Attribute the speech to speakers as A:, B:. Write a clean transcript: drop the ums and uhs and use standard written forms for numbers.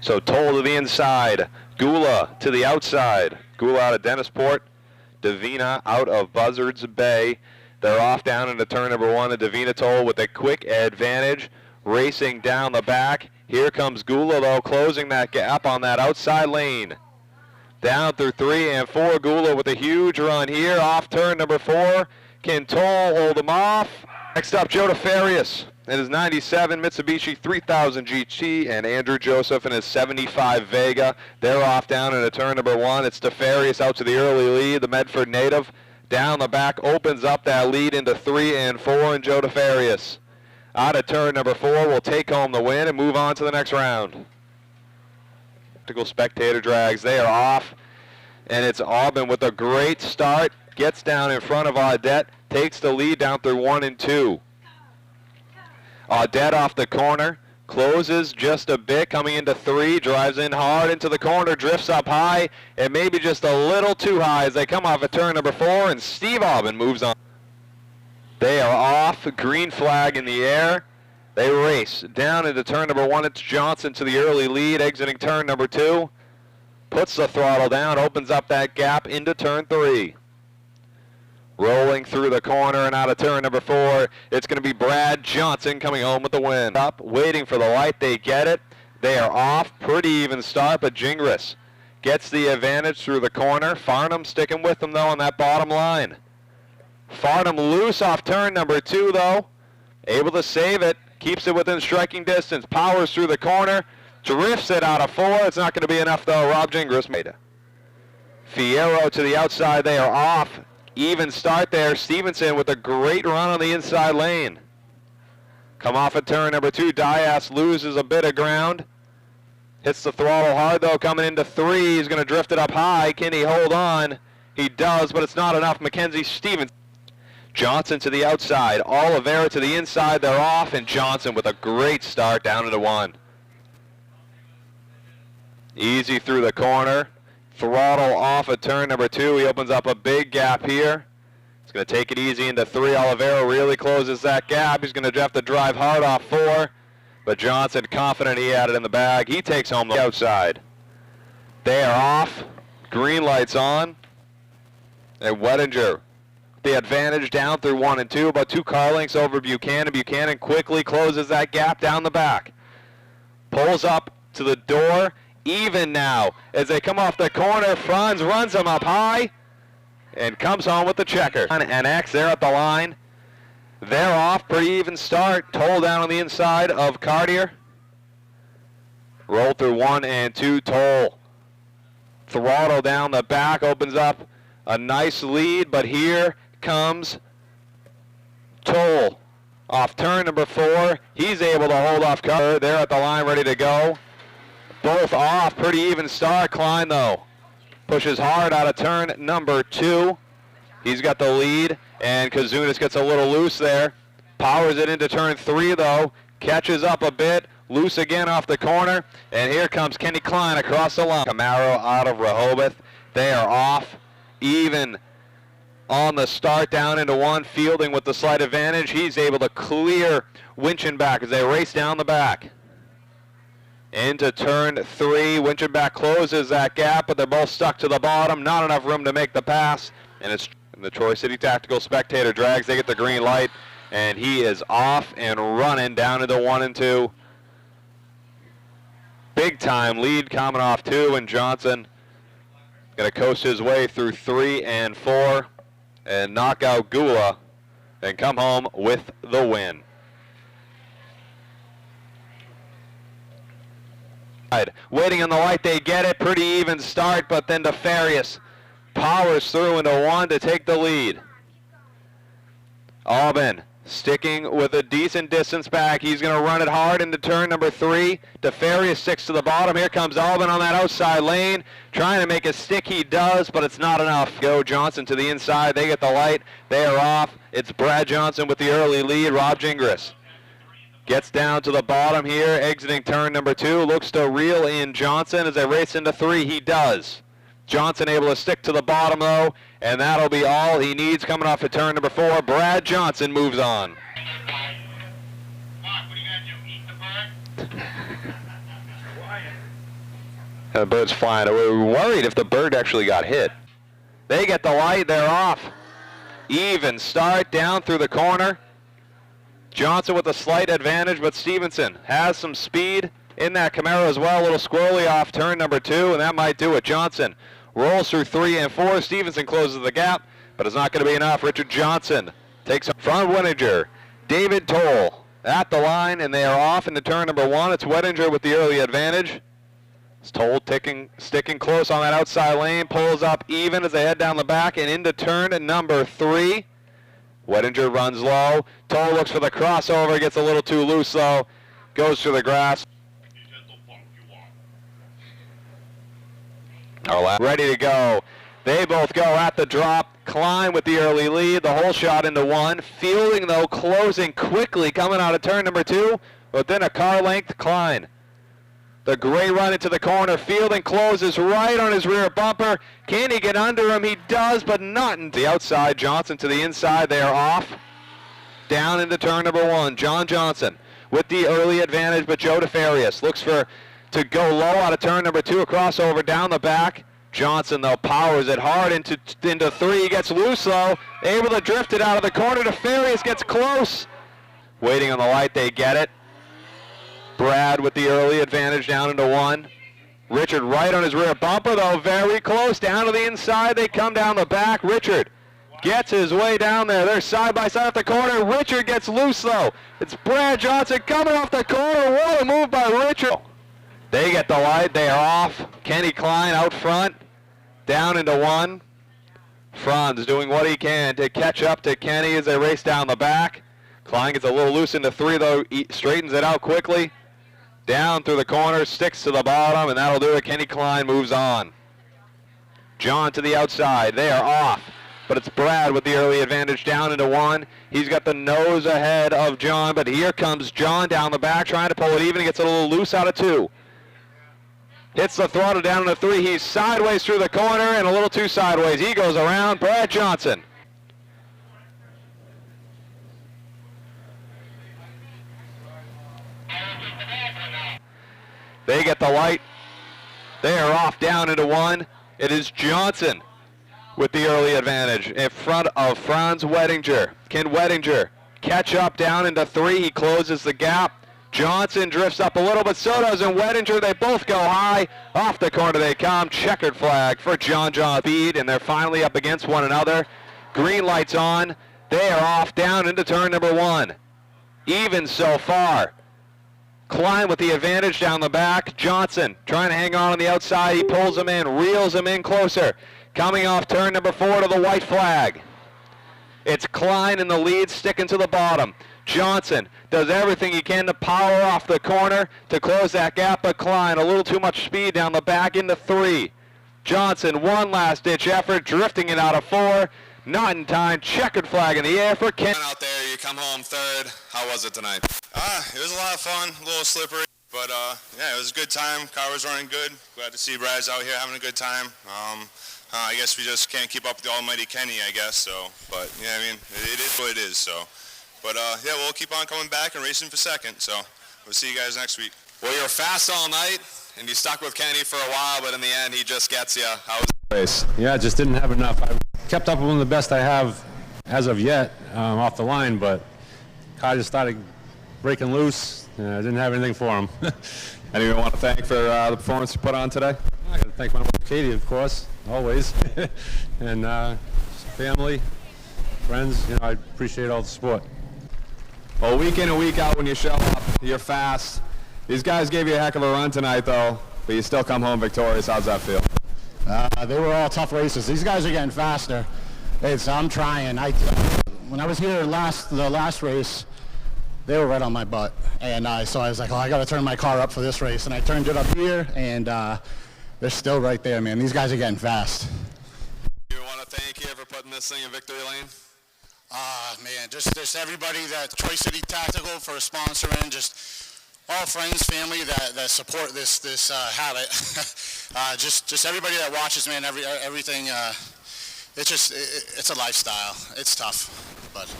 A: So Toll to the inside, Gula to the outside. Gula out of Dennisport, Davina out of Buzzards Bay. They're off down into turn number 1, and Davina Toll with a quick advantage, racing down the back. Here comes Gula though, closing that gap on that outside lane. Down through 3 and 4, Gula with a huge run here, off turn number 4. Can Toll hold him off? Next up, Joe DeFarius in his 97 Mitsubishi 3000 GT, and Andrew Joseph in his 75 Vega. They're off down into turn number 1. It's DeFarius out to the early lead, the Medford native. Down the back, opens up that lead into 3 and 4, and Joe DeFarius out of turn number 4 will take home the win and move on to the next round. Spectator drags, they are off, and it's Aubin with a great start. Gets down in front of Audette, takes the lead down through 1 and 2. Audette off the corner, closes just a bit, coming into 3, drives in hard into the corner, drifts up high, and maybe just a little too high as they come off of turn number 4, and Steve Aubin moves on. They are off, green flag in the air. They race down into turn number 1. It's Johnson to the early lead, exiting turn number 2. Puts the throttle down, opens up that gap into turn 3. Rolling through the corner and out of turn number 4, it's going to be Brad Johnson coming home with the win. Up, waiting for the light, they get it. They are off, pretty even start, but Gingras gets the advantage through the corner. Farnham sticking with them though on that bottom line. Farnham loose off turn number 2 though, able to save it. Keeps it within striking distance, powers through the corner, drifts it out of 4. It's not going to be enough though. Rob Gingras made it. Fierro to the outside, they are off. Even start there. Stevenson with a great run on the inside lane. Come off at turn number 2. Dias loses a bit of ground. Hits the throttle hard though, coming into 3. He's going to drift it up high. Can he hold on? He does, but it's not enough. Mackenzie Stevenson. Johnson to the outside, Oliveira to the inside, they're off, and Johnson with a great start down into 1. Easy through the corner, throttle off at turn number 2, he opens up a big gap here. He's going to take it easy into 3, Oliveira really closes that gap, he's going to have to drive hard off 4, but Johnson confident he had it in the bag, he takes home the outside. They are off, green lights on, and Wettinger the advantage down through 1 and 2, about 2 car lengths over Buchanan. Buchanan quickly closes that gap down the back. Pulls up to the door, even now. As they come off the corner, Franz runs him up high and comes home with the checker. And X, they're at the line. They're off, pretty even start. Toll down on the inside of Cartier. Roll through 1 and 2, Toll. Throttle down the back, opens up a nice lead, but here comes Toll off turn number 4. He's able to hold off Carter. They're at the line ready to go. Both off, pretty even start. Klein though pushes hard out of turn number 2. He's got the lead, and Kazunas gets a little loose there. Powers it into turn 3 though. Catches up a bit. Loose again off the corner. And here comes Kenny Klein across the line. Camaro out of Rehoboth. They are off. Even on the start down into 1, Fielding with the slight advantage. He's able to clear Winchenbach as they race down the back. Into turn 3, Winchenbach closes that gap, but they're both stuck to the bottom. Not enough room to make the pass, and it's the Troy City Tactical Spectator drags. They get the green light, and he is off and running down into 1 and 2. Big time lead coming off 2, and Johnson going to coast his way through 3 and 4 and knock out Gula and come home with the win. Waiting on the light, they get it. Pretty even start, but then DeFarius powers through into 1 to take the lead. Aubin sticking with a decent distance back. He's going to run it hard into turn number 3. DeFarius sticks to the bottom. Here comes Aubin on that outside lane. Trying to make a stick, he does, but it's not enough. Go Johnson to the inside. They get the light. They are off. It's Brad Johnson with the early lead. Rob Gingras gets down to the bottom here, exiting turn number 2. Looks to reel in Johnson as they race into 3. He does. Johnson able to stick to the bottom though, and that'll be all he needs coming off of turn number 4. Brad Johnson moves on.
B: Mark, what are you going to do, eat the bird?
A: The bird's flying. We were worried if the bird actually got hit. They get the light. They're off. Even start down through the corner. Johnson with a slight advantage, but Stevenson has some speed in that Camaro as well. A little squirrely off turn number 2, and that might do it. Johnson rolls through 3 and 4. Stevenson closes the gap, but it's not going to be enough. Richard Johnson takes from Wettinger. David Toll at the line, and they are off into turn number 1. It's Wettinger with the early advantage. It's Toll sticking close on that outside lane, pulls up even as they head down the back and into turn number 3. Wettinger runs low. Toll looks for the crossover, gets a little too loose though, goes through the grass. Ready to go. They both go at the drop. Klein with the early lead, the whole shot into 1. Fielding though, closing quickly, coming out of turn number 2, within a car length, Klein. The great run into the corner. Fielding closes right on his rear bumper. Can he get under him? He does, but not into the outside. Johnson to the inside. They are off. Down into turn number 1. John Johnson with the early advantage, but Joe DeFarius looks to go low out of turn number 2. A crossover down the back. Johnson, though, powers it hard into 3. He gets loose, though. Able to drift it out of the corner. DeFarius gets close. Waiting on the light. They get it. Brad with the early advantage down into 1. Richard right on his rear bumper, though, very close. Down to the inside. They come down the back. Richard gets his way down there. They're side by side at the corner. Richard gets loose, though. It's Brad Johnson coming off the corner. What a move by Richard. They get the light. They are off. Kenny Klein out front. Down into 1. Franz doing what he can to catch up to Kenny as they race down the back. Klein gets a little loose into 3, though. He straightens it out quickly. Down through the corner, sticks to the bottom, and that'll do it. Kenny Klein moves on. John to the outside. They are off, but it's Brad with the early advantage down into 1. He's got the nose ahead of John, but here comes John down the back trying to pull it even. He gets a little loose out of 2. Hits the throttle down into 3. He's sideways through the corner and a little too sideways. He goes around. Brad Johnson. They get the light. They are off down into 1. It is Johnson with the early advantage in front of Franz Wettinger. Can Wettinger catch up down into 3? He closes the gap. Johnson drifts up a little, but so does Wettinger. They both go high. Off the corner they come. Checkered flag for John Speed, and they're finally up against one another. Green lights on. They are off down into turn number 1. Even so far. Klein with the advantage down the back. Johnson trying to hang on the outside. He pulls him in, reels him in closer. Coming off turn number 4 to the white flag. It's Klein in the lead, sticking to the bottom. Johnson does everything he can to power off the corner to close that gap, but Klein a little too much speed down the back into 3. Johnson, one last ditch effort, drifting it out of 4. Not in time. Checkered flag in the air for Ken.
B: Out there, you come home 3rd. How was it tonight? It was a lot of fun, a little slippery, but yeah, it was a good time. Car was running good. Glad to see Brad's out here having a good time. I guess we just can't keep up with the almighty Kenny, I guess. So, but yeah, I mean, it is what it is. So, but yeah, we'll keep on coming back and racing for 2nd. So, we'll see you guys next week. Well, you were fast all night, and you stuck with Kenny for a while, but in the end, he just gets you. How was the race?
C: Yeah, just didn't have enough. I kept up with one of the best I have as of yet off the line, but car just started breaking loose. I didn't have anything for him.
D: Anyone want to thank for the performance you put on today?
C: I got to thank my wife Katie, of course, always, and family, friends. You know, I appreciate all the support.
D: Well, week in and week out, when you show up, you're fast. These guys gave you a heck of a run tonight, though, but you still come home victorious. How's that feel?
E: They were all tough races. These guys are getting faster. I'm trying. When I was here the last race, they were right on my butt, and so I was like, oh, I got to turn my car up for this race, and I turned it up here, and they're still right there, man. These guys are getting fast.
B: We want to thank you for putting this thing in victory lane.
E: Man, just everybody that Troy City Tactical for sponsoring, just all friends, family that support this habit. just everybody that watches, man. Everything. It's a lifestyle. It's tough, but.